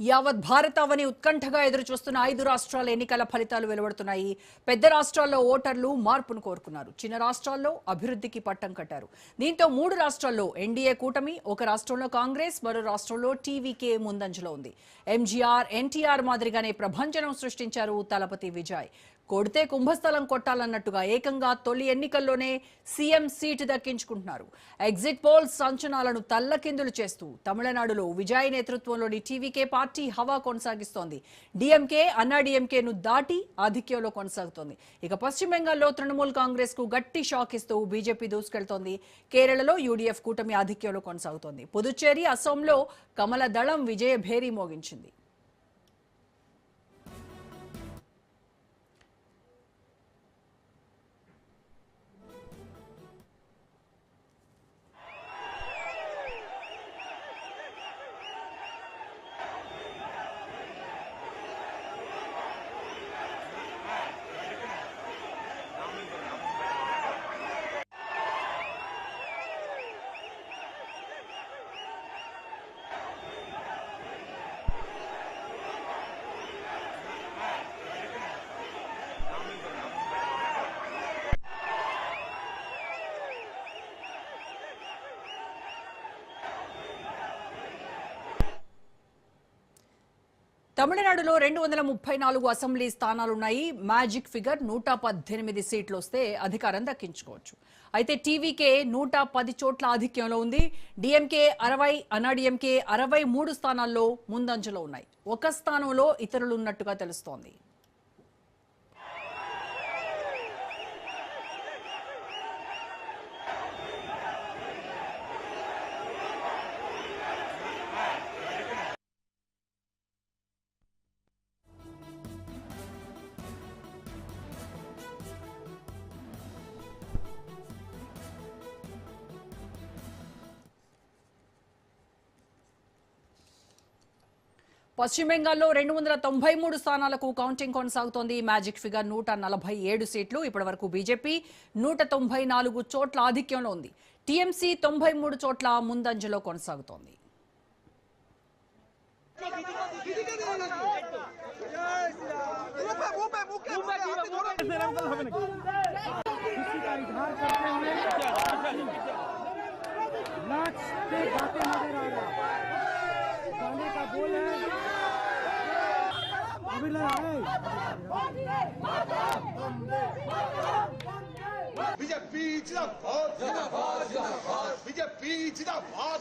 యావత్ భారతావని ఉత్కంఠగా ఎదురుచూస్తున్న 5 రాష్ట్రాల ఎన్నికల ఫలితాలు వెలువడుతున్నాయి. పెద్ద రాష్ట్రాల్లో ఓటర్లు మార్పును కోరుకున్నారు. చిన్న రాష్ట్రాల్లో అభివృద్ధికి పట్టం కట్టారు. దీంతో 3 రాష్ట్రాల్లో ఎన్డీఏ కూటమి, ఒక రాష్ట్రంలో కాంగ్రెస్, మరో రాష్ట్రంలో టీవీకే ముందంజలో ఉంది. ఎంజీఆర్, ఎన్టీఆర్ మాదిరిగానే ప్రభంజనం సృష్టించారు తలపతి విజయ్. కొడితే కుంభస్థలం కొట్టాలన్నట్టుగా ఏకంగా తొలి ఎన్నికల్లోనే సీఎం సీటు దక్కించుకుంటున్నారు. ఎగ్జిట్ పోల్స్ అంచనాలను తల్లకిందులు చేస్తూ తమిళనాడులో విజయ్ నేతృత్వంలోని టీవీకే పార్టీ హవా కొనసాగిస్తోంది. డీఎంకే, అన్నాడీఎంకేను దాటి ఆధిక్యంలో కొనసాగుతోంది. ఇక పశ్చిమ బెంగాల్లో తృణమూల్ కాంగ్రెస్ కు గట్టి షాక్ ఇస్తూ బీజేపీ దూసుకెళ్తోంది. కేరళలో యూడీఎఫ్ కూటమి ఆధిక్యంలో కొనసాగుతోంది. పుదుచ్చేరి, అసోంలో కమల దళం విజయ భేరీ మోగించింది. తమిళనాడులో 234 అసెంబ్లీ స్థానాలున్నాయి. మ్యాజిక్ ఫిగర్ 118 సీట్లు వస్తే అధికారం దక్కించుకోవచ్చు. అయితే టీవీకే 110 చోట్ల ఆధిక్యంలో ఉంది. డీఎంకే 60, అన్నాడీఎంకే 63 స్థానాల్లో ముందంజలో ఉన్నాయి. ఒక స్థానంలో ఇతరులు ఉన్నట్టుగా తెలుస్తోంది. పశ్చిమ బెంగాల్లో 293 స్థానాలకు కౌంటింగ్ కొనసాగుతోంది. మ్యాజిక్ ఫిగర్ 147 సీట్లు. ఇప్పటి వరకు బీజేపీ 194 చోట్ల ఆధిక్యంలో ఉంది. టీఎంసీ 93 చోట్ల ముందంజలో కొనసాగుతోంది. बीजेपी जिंदाबाद, बीजेपी जिंदाबाद,